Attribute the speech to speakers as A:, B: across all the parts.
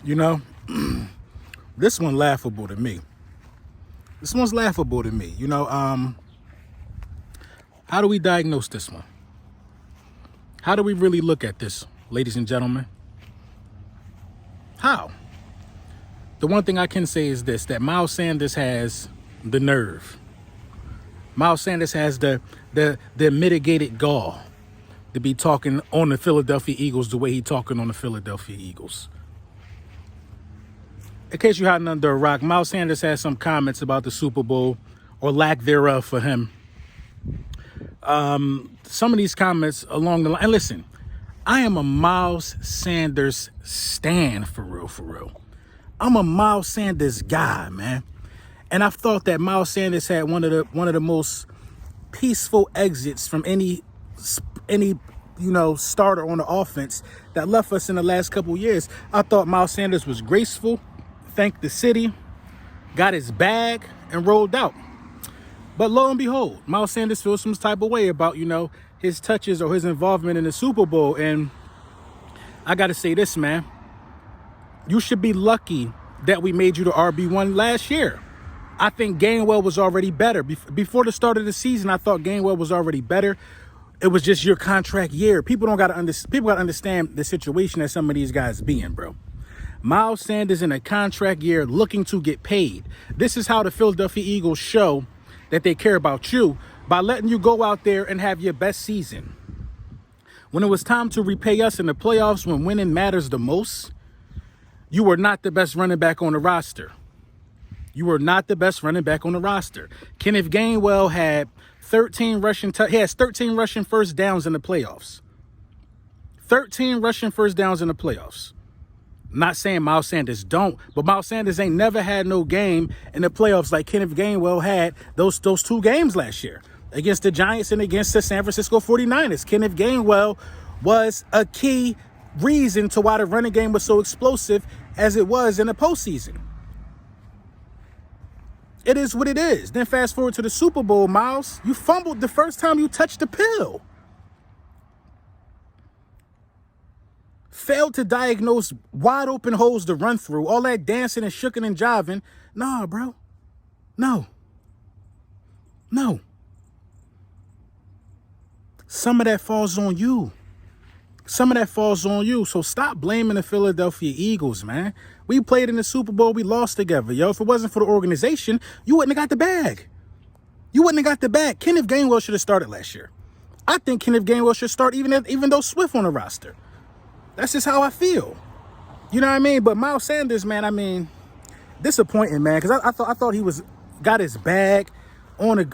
A: You know, this one laughable to me. This one's laughable to me. How do we diagnose this one? How do we really look at this, ladies and gentlemen? How? The one thing I can say is this, that Miles Sanders has the nerve. Miles Sanders has the mitigated gall to be talking on the Philadelphia Eagles the way he talking on the Philadelphia Eagles. In case you hiding under a rock, Miles Sanders has some comments about the Super Bowl or lack thereof for him. Some of these comments along the line, and listen, I am a Miles Sanders stan for real. I'm a Miles Sanders guy, man. And I thought that Miles Sanders had one of the most peaceful exits from any starter on the offense that left us in the last couple years. I thought Miles Sanders was graceful, thanked the city, got his bag, and rolled out. But lo and behold, Miles Sanders feels some type of way about, his touches or his involvement in the Super Bowl. And I got to say this, man. You should be lucky that we made you the RB1 last year. I think Gainwell was already better. Before the start of the season, I thought Gainwell was already better. It was just your contract year. People got to understand the situation that some of these guys be in, bro. Miles Sanders in a contract year looking to get paid. This is how the Philadelphia Eagles show that they care about you, by letting you go out there and have your best season. When it was time to repay us in the playoffs, when winning matters the most, you were not the best running back on the roster. Kenneth Gainwell had 13 rushing first downs in the playoffs. 13 rushing first downs in the playoffs. Not saying Miles Sanders don't, but Miles Sanders ain't never had no game in the playoffs like Kenneth Gainwell had those two games last year against the Giants and against the San Francisco 49ers. Kenneth Gainwell was a key reason to why the running game was so explosive as it was in the postseason. It is what it is. Then fast forward to the Super Bowl, Miles. You fumbled the first time you touched the pill. Failed to diagnose wide open holes to run through. All that dancing and shooking and jiving. Nah, bro. No. Some of that falls on you. So stop blaming the Philadelphia Eagles, man. We played in the Super Bowl. We lost together, yo. If it wasn't for the organization, you wouldn't have got the bag. Kenneth Gainwell should have started last year. I think Kenneth Gainwell should start even though Swift on the roster. That's just how I feel. You know what I mean? But Miles Sanders, man, disappointing, man. Because I thought he got his bag on a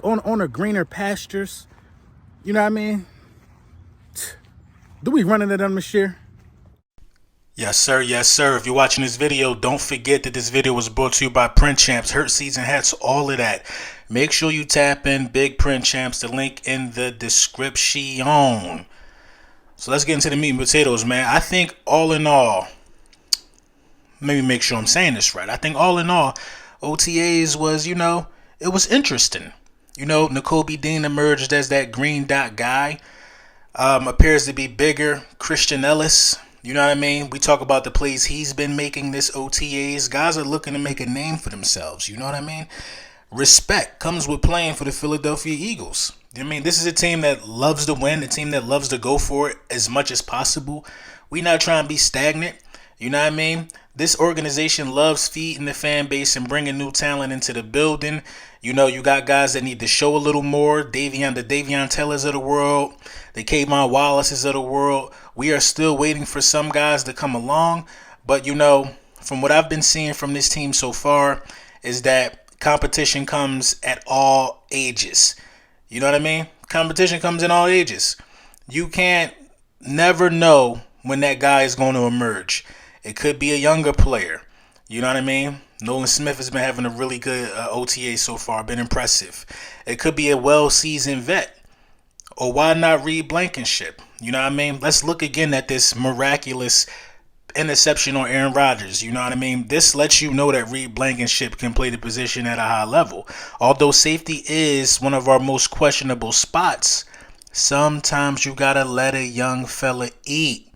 A: greener pastures. You know what I mean? Do we run into them this year? Yes, sir. If you're watching this video, don't forget that this video was brought to you by Print Champs, Hurt Season Hats, all of that. Make sure you tap in Big Print Champs, the link in the description. So let's get into the meat and potatoes, man. I think all in all, maybe make sure I'm saying this right. I think all in all, OTAs was, it was interesting. N'Kobe Dean emerged as that green dot guy. Appears to be bigger. Christian Ellis, you know what I mean? We talk about the plays he's been making this OTAs. Guys are looking to make a name for themselves. You know what I mean? Respect comes with playing for the Philadelphia Eagles. I mean, this is a team that loves to win, a team that loves to go for it as much as possible. We not trying to be stagnant. You know what I mean? This organization loves feeding the fan base and bringing new talent into the building. You got guys that need to show a little more. The Davion Taylors of the world, the Kayvon Wallaces of the world. We are still waiting for some guys to come along. But, from what I've been seeing from this team so far is that competition comes at all ages. You know what I mean? Competition comes in all ages. You can't never know when that guy is going to emerge. It could be a younger player. You know what I mean? Nolan Smith has been having a really good OTA so far, been impressive. It could be a well-seasoned vet. Or why not Reed Blankenship? You know what I mean? Let's look again at this miraculous interception on Aaron Rodgers. You know what I mean? This lets you know that Reed Blankenship can play the position at a high level. Although safety is one of our most questionable spots, sometimes you got to let a young fella eat.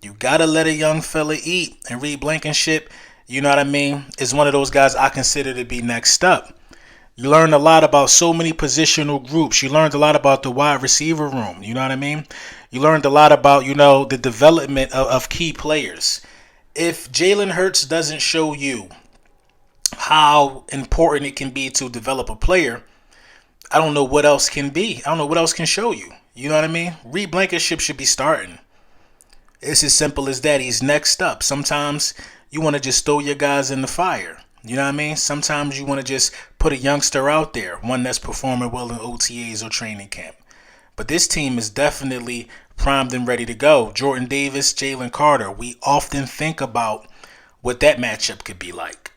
A: You gotta let a young fella eat. And Reed Blankenship, you know what I mean, is one of those guys I consider to be next up. You learned a lot about so many positional groups. You learned a lot about the wide receiver room. You know what I mean? You learned a lot about, the development of key players. If Jalen Hurts doesn't show you how important it can be to develop a player, I don't know what else can be. I don't know what else can show you. You know what I mean? Reed Blankenship should be starting. It's as simple as that. He's next up. Sometimes you want to just throw your guys in the fire. You know what I mean? Sometimes you want to just put a youngster out there, one that's performing well in OTAs or training camp. But this team is definitely primed and ready to go. Jordan Davis, Jalen Carter. We often think about what that matchup could be like.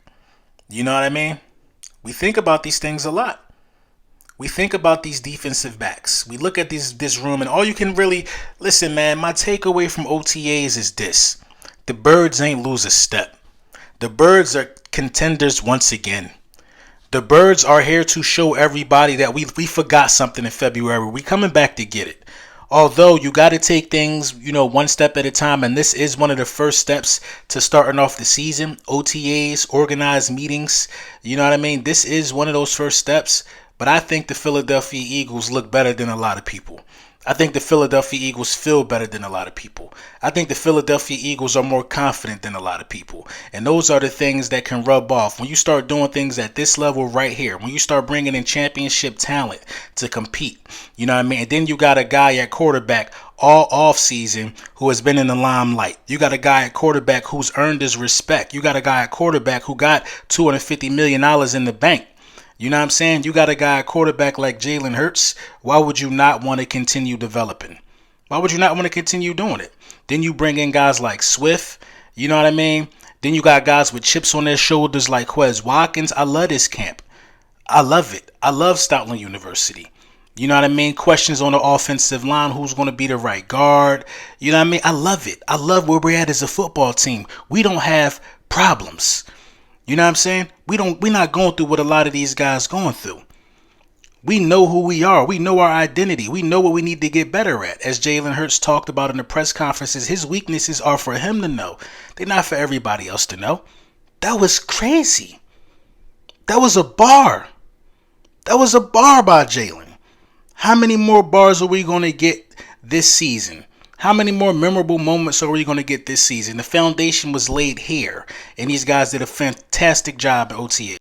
A: You know what I mean? We think about these things a lot. We think about these defensive backs. We look at this room, and all you can really listen, man. My takeaway from OTAs is this: the Birds ain't lose a step. The Birds are contenders once again. The Birds are here to show everybody that we forgot something in February. We coming back to get it. Although you got to take things, one step at a time, and this is one of the first steps to starting off the season. OTAs, organized meetings. You know what I mean? This is one of those first steps. But I think the Philadelphia Eagles look better than a lot of people. I think the Philadelphia Eagles feel better than a lot of people. I think the Philadelphia Eagles are more confident than a lot of people. And those are the things that can rub off. When you start doing things at this level right here, when you start bringing in championship talent to compete, you know what I mean? And then you got a guy at quarterback all off season who has been in the limelight. You got a guy at quarterback who's earned his respect. You got a guy at quarterback who got $250 million in the bank. You know what I'm saying? You got a guy, a quarterback like Jalen Hurts. Why would you not want to continue developing? Why would you not want to continue doing it? Then you bring in guys like Swift. You know what I mean? Then you got guys with chips on their shoulders like Quez Watkins. I love this camp. I love it. I love Stoutland University. You know what I mean? Questions on the offensive line. Who's going to be the right guard? You know what I mean? I love it. I love where we're at as a football team. We don't have problems. You know what I'm saying? We're not going through what a lot of these guys going through. We know who we are. We know our identity. We know what we need to get better at. As Jalen Hurts talked about in the press conferences, his weaknesses are for him to know. They're not for everybody else to know. That was crazy. That was a bar. That was a bar by Jalen. How many more bars are we going to get this season? How many more memorable moments are we going to get this season? The foundation was laid here, and these guys did a fantastic job at OTA.